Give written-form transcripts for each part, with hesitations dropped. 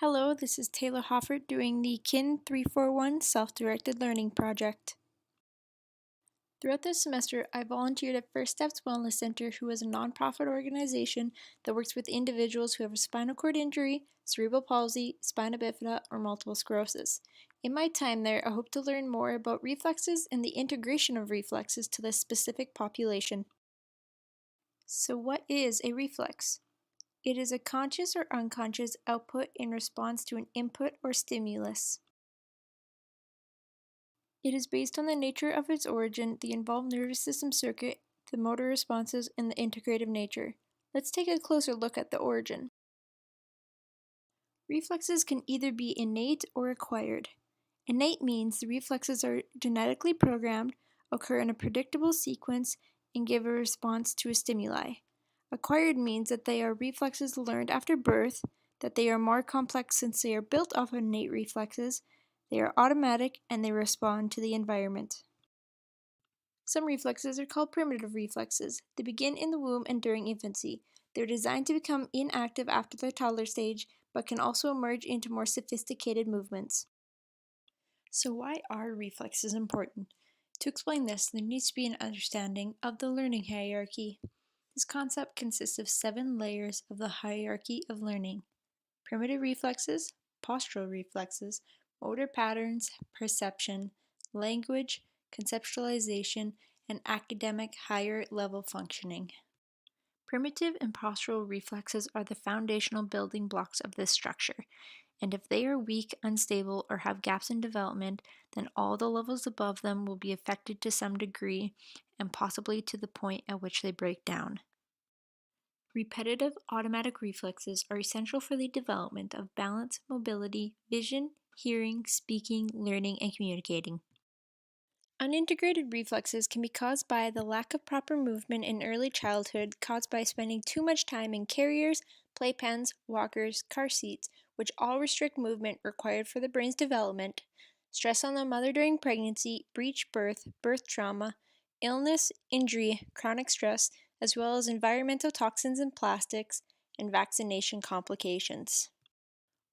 Hello, this is Taylor Hoffert doing the KIN 341 Self-Directed Learning Project. Throughout this semester, I volunteered at First Steps Wellness Center, who is a nonprofit organization that works with individuals who have a spinal cord injury, cerebral palsy, spina bifida, or multiple sclerosis. In my time there, I hope to learn more about reflexes and the integration of reflexes to this specific population. So what is a reflex? It is a conscious or unconscious output in response to an input or stimulus. It is based on the nature of its origin, the involved nervous system circuit, the motor responses, and the integrative nature. Let's take a closer look at the origin. Reflexes can either be innate or acquired. Innate means the reflexes are genetically programmed, occur in a predictable sequence, and give a response to a stimuli. Acquired means that they are reflexes learned after birth, that they are more complex since they are built off of innate reflexes, they are automatic, and they respond to the environment. Some reflexes are called primitive reflexes. They begin in the womb and during infancy. They're designed to become inactive after the toddler stage, but can also emerge into more sophisticated movements. So why are reflexes important? To explain this, there needs to be an understanding of the learning hierarchy. This concept consists of 7 layers of the hierarchy of learning: primitive reflexes, postural reflexes, motor patterns, perception, language, conceptualization, and academic higher level functioning. Primitive and postural reflexes are the foundational building blocks of this structure, and if they are weak, unstable, or have gaps in development, then all the levels above them will be affected to some degree, and possibly to the point at which they break down. Repetitive automatic reflexes are essential for the development of balance, mobility, vision, hearing, speaking, learning, and communicating. Unintegrated reflexes can be caused by the lack of proper movement in early childhood caused by spending too much time in carriers, playpens, walkers, car seats, which all restrict movement required for the brain's development, stress on the mother during pregnancy, breech birth, birth trauma, illness, injury, chronic stress, as well as environmental toxins and plastics, and vaccination complications.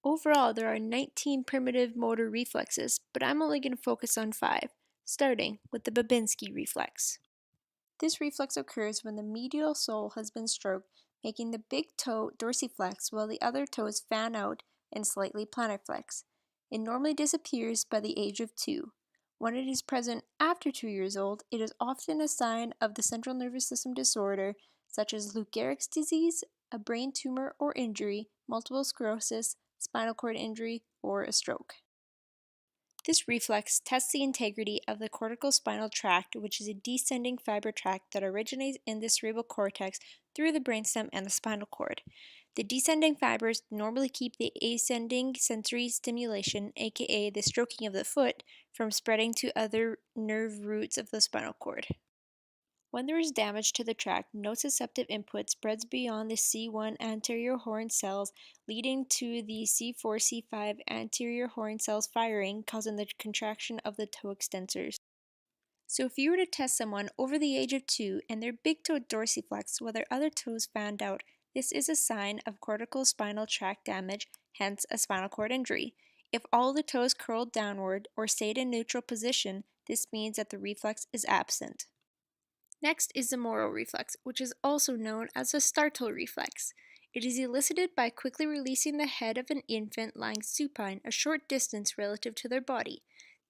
Overall, there are 19 primitive motor reflexes, but I'm only going to focus on 5, starting with the Babinski reflex. This reflex occurs when the medial sole has been stroked, making the big toe dorsiflex while the other toes fan out and slightly plantarflex. It normally disappears by the age of 2. When it is present after 2 years old, it is often a sign of the central nervous system disorder, such as Lou Gehrig's disease, a brain tumor or injury, multiple sclerosis, spinal cord injury, or a stroke. This reflex tests the integrity of the cortical spinal tract, which is a descending fiber tract that originates in the cerebral cortex through the brainstem and the spinal cord. The descending fibers normally keep the ascending sensory stimulation, aka the stroking of the foot, from spreading to other nerve roots of the spinal cord. When there is damage to the tract, nociceptive input spreads beyond the C1 anterior horn cells, leading to the C4-C5 anterior horn cells firing, causing the contraction of the toe extensors. So if you were to test someone over the age of 2 and their big toe dorsiflex while their other toes fanned out, this is a sign of cortical spinal tract damage, hence a spinal cord injury. If all the toes curled downward or stayed in neutral position, this means that the reflex is absent. Next is the Moro reflex, which is also known as the startle reflex. It is elicited by quickly releasing the head of an infant lying supine a short distance relative to their body.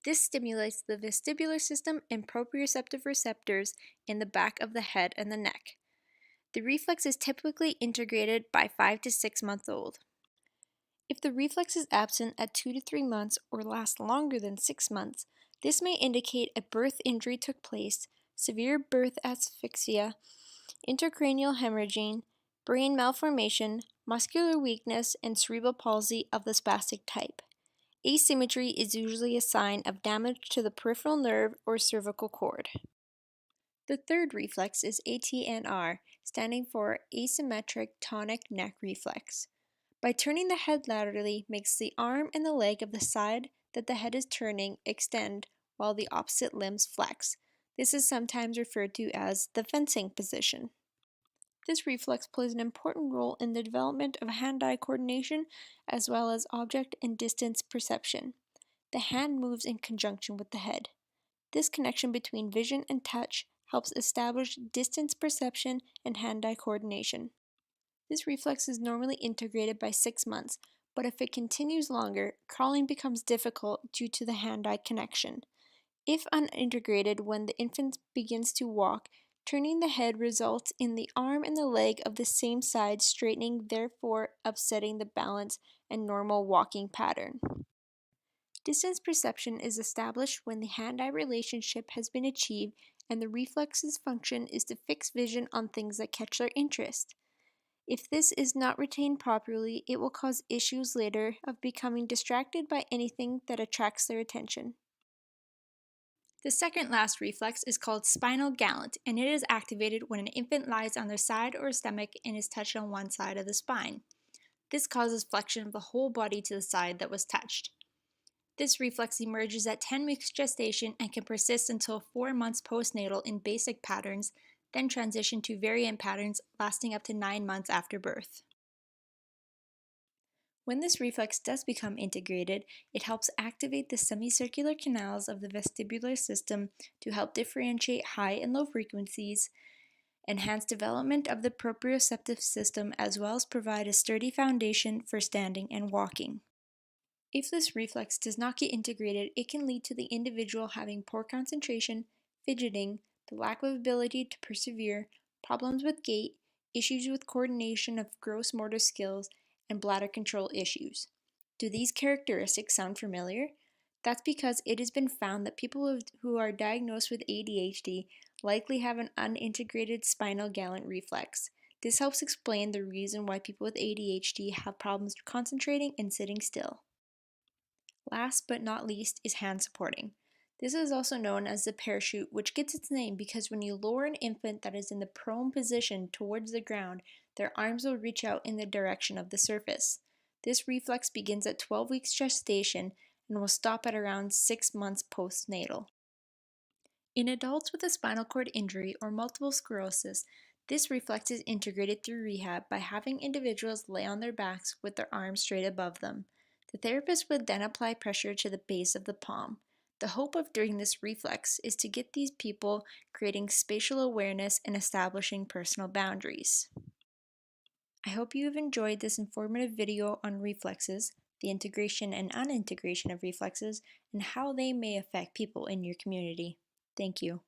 This stimulates the vestibular system and proprioceptive receptors in the back of the head and the neck. The reflex is typically integrated by 5 to 6 months old. If the reflex is absent at 2 to 3 months or lasts longer than 6 months, this may indicate a birth injury took place, severe birth asphyxia, intracranial hemorrhaging, brain malformation, muscular weakness, and cerebral palsy of the spastic type. Asymmetry is usually a sign of damage to the peripheral nerve or cervical cord. The third reflex is ATNR, standing for asymmetric tonic neck reflex. By turning the head laterally makes the arm and the leg of the side that the head is turning extend while the opposite limbs flex. This is sometimes referred to as the fencing position. This reflex plays an important role in the development of hand-eye coordination as well as object and distance perception. The hand moves in conjunction with the head. This connection between vision and touch helps establish distance perception and hand-eye coordination. This reflex is normally integrated by 6 months, but if it continues longer, crawling becomes difficult due to the hand-eye connection. If unintegrated when the infant begins to walk, turning the head results in the arm and the leg of the same side straightening, therefore upsetting the balance and normal walking pattern. Distance perception is established when the hand-eye relationship has been achieved and the reflex's function is to fix vision on things that catch their interest. If this is not retained properly, it will cause issues later of becoming distracted by anything that attracts their attention. The second last reflex is called spinal gallant, and it is activated when an infant lies on their side or stomach and is touched on one side of the spine. This causes flexion of the whole body to the side that was touched. This reflex emerges at 10 weeks gestation and can persist until 4 months postnatal in basic patterns, then transition to variant patterns lasting up to 9 months after birth. When this reflex does become integrated, it helps activate the semicircular canals of the vestibular system to help differentiate high and low frequencies, enhance development of the proprioceptive system, as well as provide a sturdy foundation for standing and walking. If this reflex does not get integrated, it can lead to the individual having poor concentration, fidgeting, the lack of ability to persevere, problems with gait, issues with coordination of gross motor skills, and bladder control issues. Do these characteristics sound familiar? That's because it has been found that people who are diagnosed with ADHD likely have an unintegrated spinal gallant reflex. This helps explain the reason why people with ADHD have problems concentrating and sitting still. Last but not least is hand supporting. This is also known as the parachute, which gets its name because when you lower an infant that is in the prone position towards the ground, their arms will reach out in the direction of the surface. This reflex begins at 12 weeks gestation and will stop at around 6 months postnatal. In adults with a spinal cord injury or multiple sclerosis, this reflex is integrated through rehab by having individuals lay on their backs with their arms straight above them. The therapist would then apply pressure to the base of the palm. The hope of doing this reflex is to get these people creating spatial awareness and establishing personal boundaries. I hope you have enjoyed this informative video on reflexes, the integration and unintegration of reflexes, and how they may affect people in your community. Thank you.